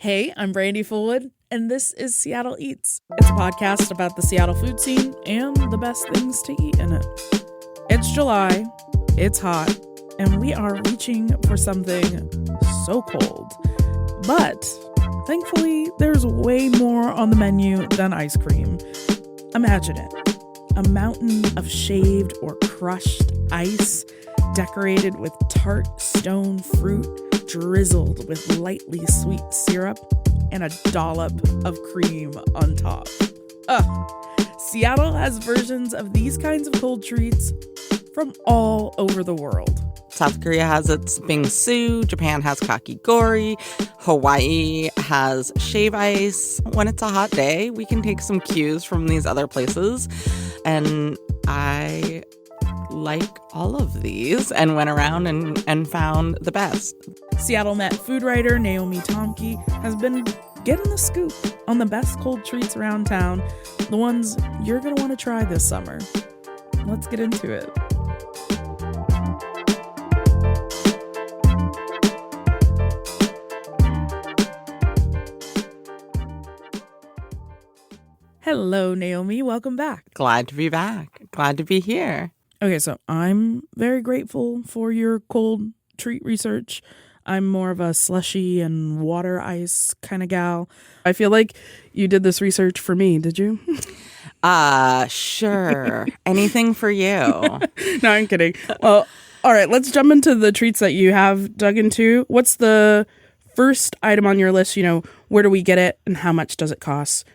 Hey, I'm Brandi Fullwood, and this is Seattle Eats. It's a podcast about the Seattle food scene and the best things to eat in it. It's July, it's hot, and we are reaching for something so cold. But thankfully, there's way more on the menu than ice cream. Imagine it, a mountain of shaved or crushed ice decorated with tart stone fruit drizzled with lightly sweet syrup and a dollop of cream on top. Seattle has versions of these kinds of cold treats from all over the world. South Korea has its bingsu, Japan has kakigori, Hawaii has shave ice. When it's a hot day, we can take some cues from these other places. And I like all of these and went around and found the best. Seattle Met food writer Naomi Tomky has been getting the scoop on the best cold treats around town, the ones you're going to want to try this summer. Let's get into it. Hello, Naomi. Welcome back. Glad to be back. Glad to be here. Okay, so I'm very grateful for your cold treat research. I'm more of a slushy and water ice kind of gal. I feel like you did this research for me, did you? Sure. Anything for you. No, I'm kidding. Well, all right, let's jump into the treats that you have dug into. What's the first item on your list? Where do we get it and how much does it cost?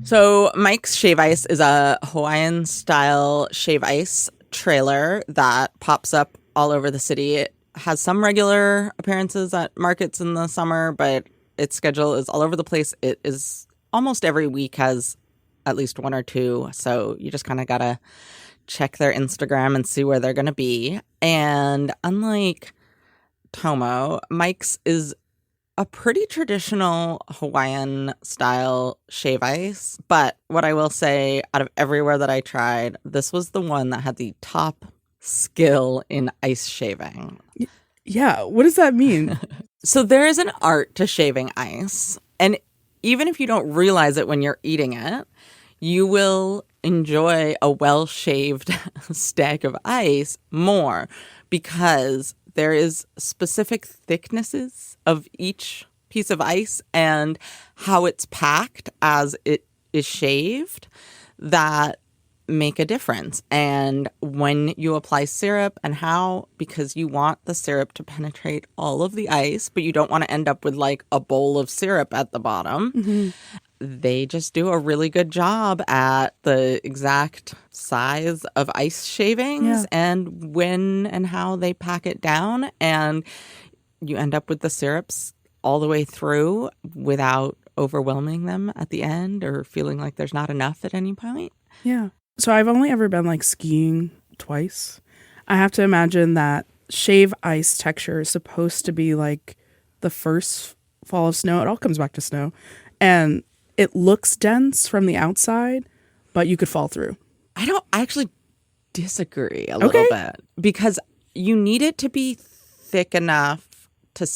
So Mike's Shave Ice is a Hawaiian-style shave ice trailer that pops up all over the city. It has some regular appearances at markets in the summer, but its schedule is all over the place. It is almost every week has at least one or two, so you just kind of got to check their Instagram and see where they're going to be. And unlike Tomo, Mike's is a pretty traditional Hawaiian-style shave ice. But what I will say, out of everywhere that I tried, this was the one that had the top skill in ice shaving. Yeah, what does that mean? So there is an art to shaving ice. And even if you don't realize it when you're eating it, you will enjoy a well-shaved stack of ice more because there is specific thicknesses of each piece of ice and how it's packed as it is shaved that make a difference. And when you apply syrup and how, because you want the syrup to penetrate all of the ice, but you don't want to end up with like a bowl of syrup at the bottom. Mm-hmm. They just do a really good job at the exact size of ice shavings and when and how they pack it down. And you end up with the syrups all the way through without overwhelming them at the end or feeling like there's not enough at any point. Yeah. So I've only ever been like skiing twice. I have to imagine that shave ice texture is supposed to be like the first fall of snow. It all comes back to snow. And it looks dense from the outside, but you could fall through. I actually disagree a little bit because you need it to be thick enough to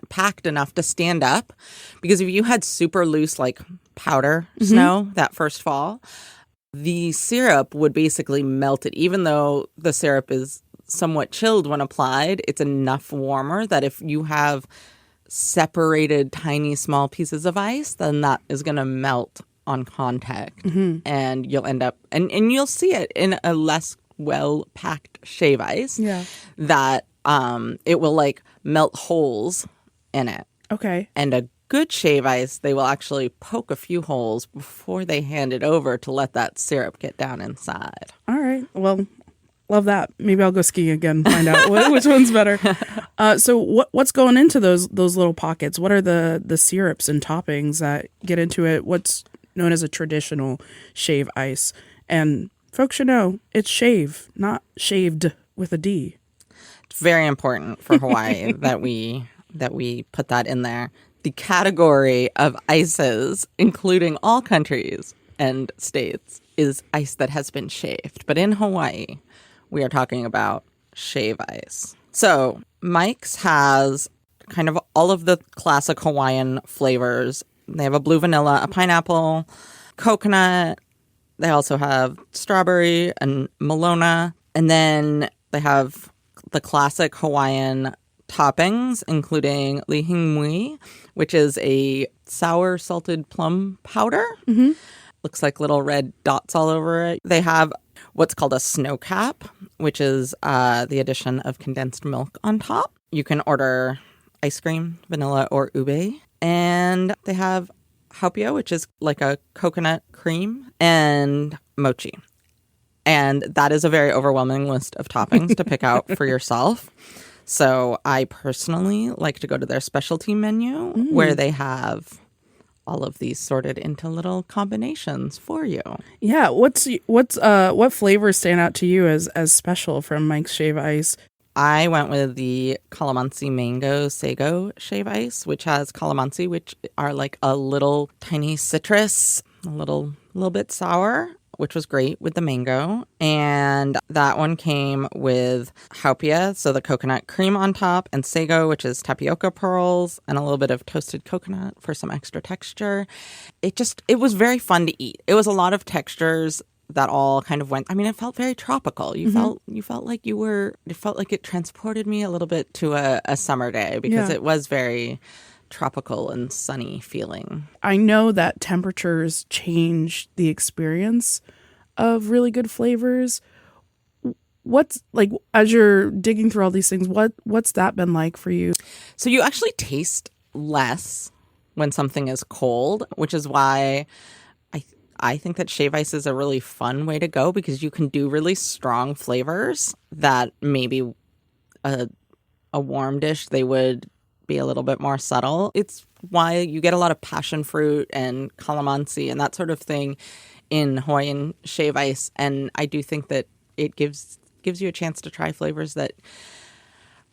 packed enough to stand up. Because if you had super loose like powder snow that first fall, the syrup would basically melt it. Even though the syrup is somewhat chilled when applied, it's enough warmer that if you have separated tiny small pieces of ice, then that is going to melt on contact and you'll end up and you'll see it in a less well packed shave ice that it will like melt holes in it. Okay. And a good shave ice, they will actually poke a few holes before they hand it over to let that syrup get down inside. All right. Well, love that. Maybe I'll go skiing again and find out which one's better. So what's going into those little pockets? What are the syrups and toppings that get into it? What's known as a traditional shave ice? And folks should know it's shave, not shaved with a D. It's very important for Hawaii that we put that in there. The category of ices, including all countries and states, is ice that has been shaved. But in Hawaii, we are talking about shave ice. So Mike's has kind of all of the classic Hawaiian flavors. They have a blue vanilla, a pineapple, coconut. They also have strawberry and Malona. And then they have the classic Hawaiian toppings, including lihingmui, which is a sour salted plum powder. Mm-hmm. Looks like little red dots all over it. They have what's called a snow cap, which is the addition of condensed milk on top. You can order ice cream, vanilla, or ube. And they have haupia, which is like a coconut cream, and mochi. And that is a very overwhelming list of toppings to pick out for yourself. So I personally like to go to their specialty menu where they have all of these sorted into little combinations for you. Yeah, what flavors stand out to you as special from Mike's Shave Ice? I went with the calamansi mango sago shave ice, which has calamansi, which are like a little tiny citrus, a little bit sour, which was great with the mango. And that one came with haupia, so the coconut cream on top, and sago, which is tapioca pearls, and a little bit of toasted coconut for some extra texture. It was very fun to eat. It was a lot of textures that all kind of went. I mean, it felt very tropical. You felt like it felt like it transported me a little bit to a summer day because it was very tropical and sunny feeling. I know that temperatures change the experience of really good flavors. What's like, as you're digging through all these things, what's that been like for you? So you actually taste less when something is cold, which is why I think that shave ice is a really fun way to go because you can do really strong flavors that maybe a warm dish, they would be a little bit more subtle. It's why you get a lot of passion fruit and calamansi and that sort of thing in Hawaiian shave ice. And I do think that it gives you a chance to try flavors that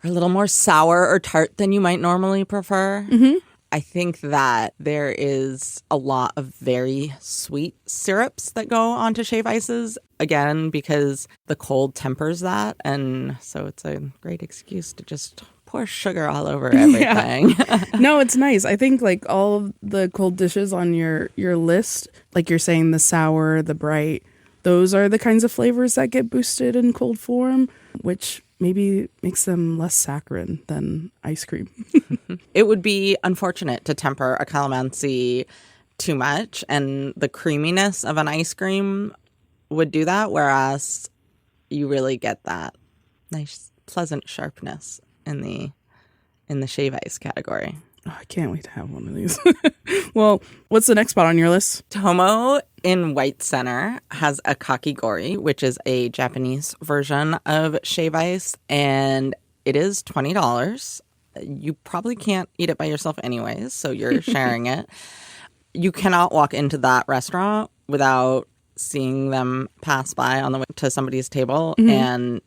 are a little more sour or tart than you might normally prefer. Mm-hmm. I think that there is a lot of very sweet syrups that go onto shave ices, again, because the cold tempers that. And so it's a great excuse to just pour sugar all over everything. Yeah. No, it's nice. I think like all of the cold dishes on your list, like you're saying, the sour, the bright, those are the kinds of flavors that get boosted in cold form, which maybe makes them less saccharine than ice cream. It would be unfortunate to temper a calamansi too much, and the creaminess of an ice cream would do that, whereas you really get that nice, pleasant sharpness in the shave ice category. Oh, I can't wait to have one of these. Well, what's the next spot on your list? Tomo in White Center has a kakigori, which is a Japanese version of shave ice, and it is $20. You probably can't eat it by yourself anyways, so you're sharing it. You cannot walk into that restaurant without seeing them pass by on the way to somebody's table and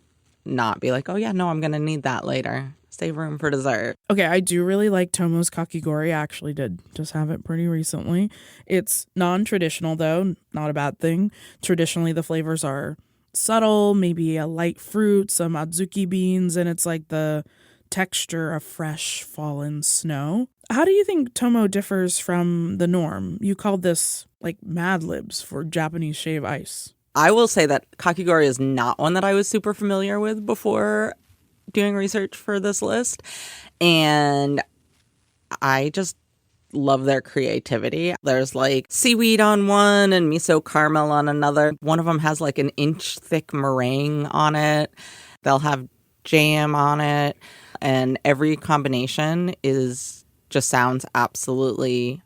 not be like, oh yeah, no, I'm going to need that later. Save room for dessert. Okay, I do really like Tomo's kakigori. I actually did just have it pretty recently. It's non-traditional, though, not a bad thing. Traditionally, the flavors are subtle, maybe a light fruit, some adzuki beans, and it's like the texture of fresh fallen snow. How do you think Tomo differs from the norm? You called this like Mad Libs for Japanese shave ice. I will say that kakigori is not one that I was super familiar with before doing research for this list, and I just love their creativity. There's like seaweed on one and miso caramel on another. One of them has like an inch thick meringue on it. They'll have jam on it, and every combination just sounds absolutely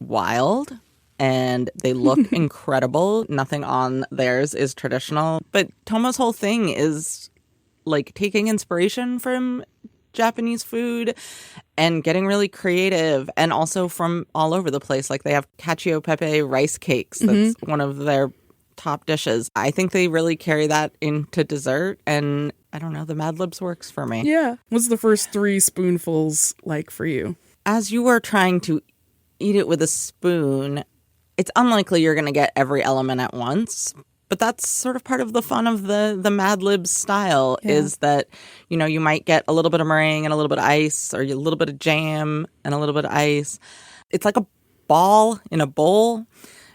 wild, and they look incredible. Nothing on theirs is traditional, but Tomo's whole thing is like taking inspiration from Japanese food and getting really creative, and also from all over the place. Like they have cacio e pepe rice cakes. That's one of their top dishes. I think they really carry that into dessert, and I don't know, the Mad Libs works for me. Yeah. What's the first 3 spoonfuls like for you? As you are trying to eat it with a spoon, it's unlikely you're going to get every element at once, But that's sort of part of the fun of the Mad Libs style is that, you know, you might get a little bit of meringue and a little bit of ice, or a little bit of jam and a little bit of ice. It's like a ball in a bowl,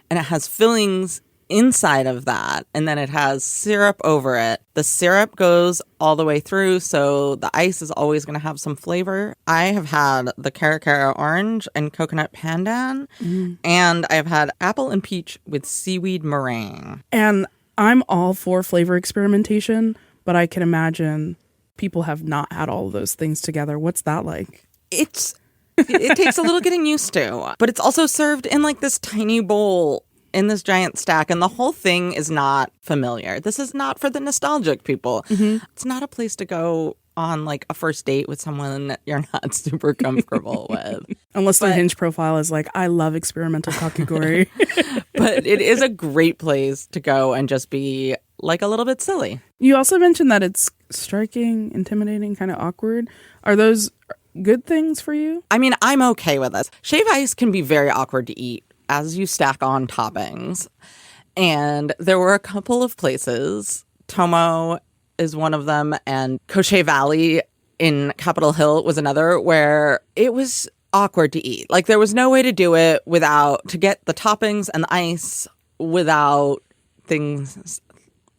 and it has fillings inside of that, and then it has syrup over it. The syrup goes all the way through, so the ice is always going to have some flavor. I have had the Cara orange and coconut pandan, and I've had apple and peach with seaweed meringue. And I'm all for flavor experimentation, but I can imagine people have not had all of those things together. What's that like? It takes a little getting used to, but it's also served in like this tiny bowl in this giant stack, and the whole thing is not familiar. This is not for the nostalgic people. It's not a place to go on like a first date with someone that you're not super comfortable with. Unless the Hinge profile is like, I love experimental kakigori. But it is a great place to go and just be like a little bit silly. You also mentioned that it's striking, intimidating, kind of awkward. Are those good things for you? I mean, I'm okay with this. Shave ice can be very awkward to eat as you stack on toppings. And there were a couple of places. Tomo is one of them, and Koche Valley in Capitol Hill was another, where it was awkward to eat. Like, there was no way to do it to get the toppings and the ice without things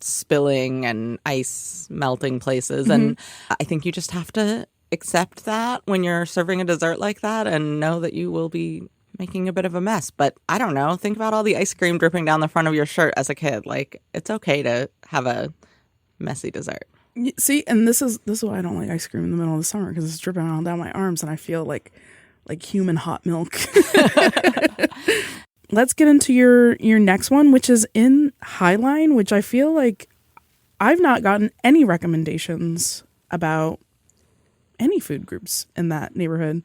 spilling and ice melting places. And I think you just have to accept that when you're serving a dessert like that and know that you will be making a bit of a mess. But I don't know. Think about all the ice cream dripping down the front of your shirt as a kid. Like, it's okay to have a messy dessert. See, and this is why I don't like ice cream in the middle of the summer, because it's dripping all down my arms and I feel like human hot milk. Let's get into your next one, which is in Highline, which I feel like I've not gotten any recommendations about any food groups in that neighborhood.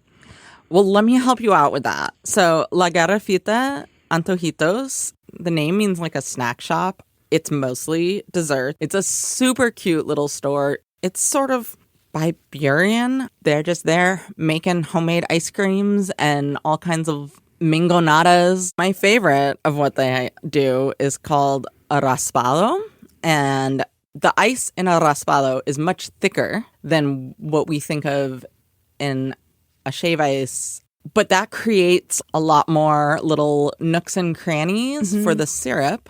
Well, let me help you out with that. So, La Garrafita Antojitos, the name means like a snack shop. It's mostly dessert. It's a super cute little store. It's sort of by Burien. They're just there making homemade ice creams and all kinds of mingonadas. My favorite of what they do is called a raspado. And the ice in a raspado is much thicker than what we think of in a shave ice. But that creates a lot more little nooks and crannies for the syrup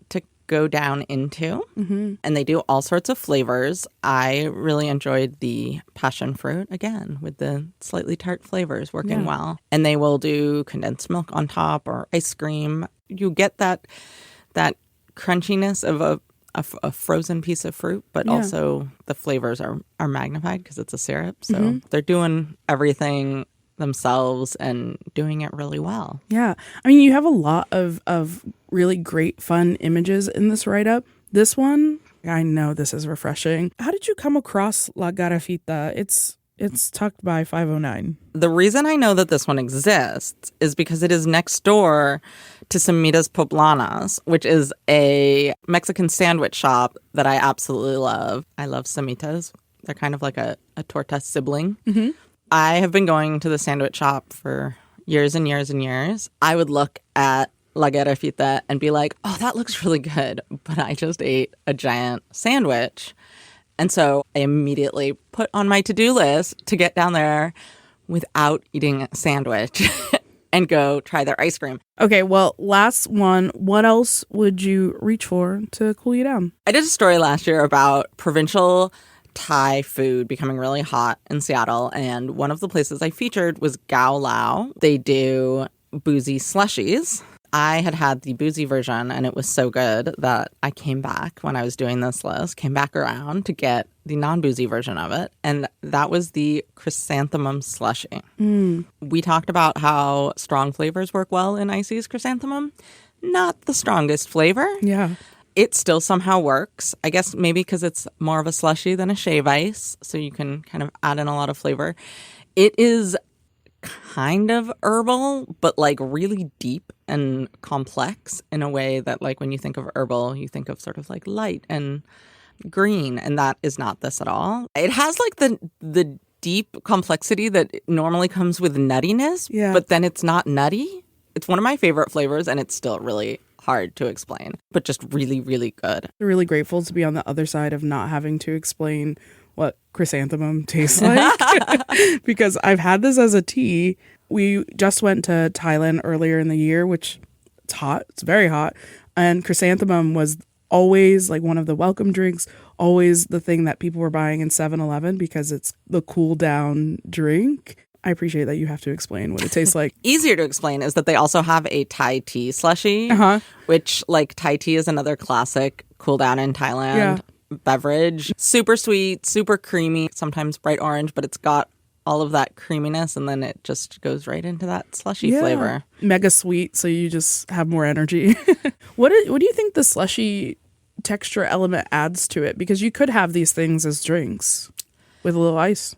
to go down into. And they do all sorts of flavors. I really enjoyed the passion fruit, again, with the slightly tart flavors working well. And they will do condensed milk on top or ice cream. You get that crunchiness of a frozen piece of fruit, but also the flavors are magnified because it's a syrup. So they're doing everything themselves and doing it really well. Yeah. I mean, you have a lot of really great, fun images in this write-up. This one, I know this is refreshing. How did you come across La Garrafita? It's tucked by 509. The reason I know that this one exists is because it is next door to Semitas Poblanas, which is a Mexican sandwich shop that I absolutely love. I love Semitas. They're kind of like a torta sibling. I have been going to the sandwich shop for years and years and years. I would look at La Garrafita and be like, oh, that looks really good, but I just ate a giant sandwich. And so I immediately put on my to-do list to get down there without eating a sandwich and go try their ice cream. Okay, well, last one. What else would you reach for to cool you down? I did a story last year about provincial Thai food becoming really hot in Seattle. And one of the places I featured was KUOW. They do boozy slushies. I had the boozy version, and it was so good that I came back when I was doing this list, came back around to get the non-boozy version of it. And that was the chrysanthemum slushie. We talked about how strong flavors work well in Icy's chrysanthemum. Not the strongest flavor. Yeah. It still somehow works. I guess maybe because it's more of a slushie than a shave ice, so you can kind of add in a lot of flavor. It is kind of herbal, but like really deep and complex in a way that, like, when you think of herbal, you think of sort of like light and green, and that is not this at all. It has like the deep complexity that normally comes with nuttiness, but then it's not nutty. It's one of my favorite flavors, and it's still really hard to explain, but just really, really good. I'm really grateful to be on the other side of not having to explain what chrysanthemum tastes like because I've had this as a tea. We just went to Thailand earlier in the year, which it's hot. It's very hot. And chrysanthemum was always like one of the welcome drinks, always the thing that people were buying in 7-Eleven because it's the cool down drink. I appreciate that you have to explain what it tastes like. Easier to explain is that they also have a Thai tea slushie, which like Thai tea is another classic cool down in Thailand beverage. Super sweet, super creamy, sometimes bright orange, but it's got all of that creaminess and then it just goes right into that slushy flavor. Mega sweet, so you just have more energy. What do you think the slushy texture element adds to it? Because you could have these things as drinks with a little ice.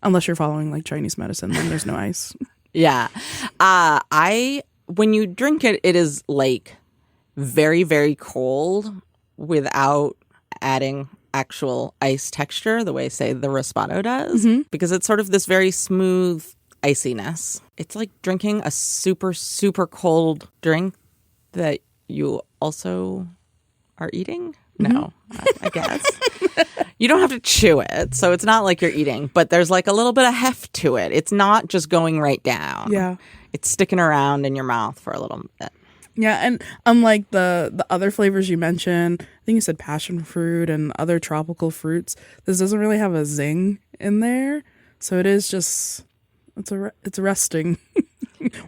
Unless you're following like Chinese medicine, then there's no ice. Yeah. When you drink it, it is like very, very cold without adding actual ice texture the way, say, the raspado does. Because it's sort of this very smooth iciness. It's like drinking a super, super cold drink that you also are eating. No, I guess. You don't have to chew it, so it's not like you're eating, but there's like a little bit of heft to it. It's not just going right down. Yeah. It's sticking around in your mouth for a little bit. Yeah, and unlike the other flavors you mentioned, I think you said passion fruit and other tropical fruits, this doesn't really have a zing in there, so it is just, it's resting.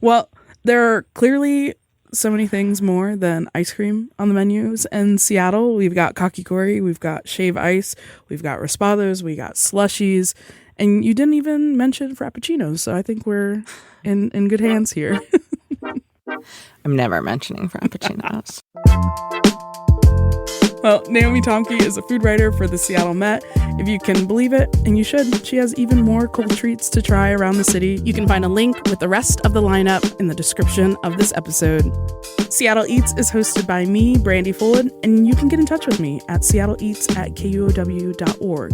Well, there are clearly so many things more than ice cream on the menus in Seattle. We've got kakigori, we've got shave ice, we've got raspados, we got slushies, and you didn't even mention frappuccinos, so I think we're in good hands here. I'm never mentioning frappuccinos. Well, Naomi Tomky is a food writer for the Seattle Met. If you can believe it, and you should, she has even more cool treats to try around the city. You can find a link with the rest of the lineup in the description of this episode. Seattle Eats is hosted by me, Brandi Fullwood, and you can get in touch with me at seattleeats@kuow.org.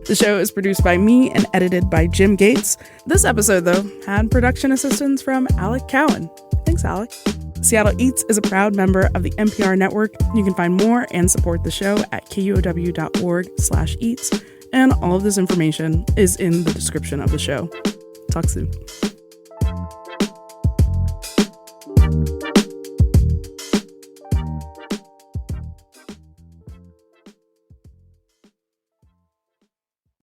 The show is produced by me and edited by Jim Gates. This episode, though, had production assistance from Alec Cowan. Thanks, Alec. Seattle Eats is a proud member of the NPR network. You can find more and support the show at kuow.org/eats. And all of this information is in the description of the show. Talk soon.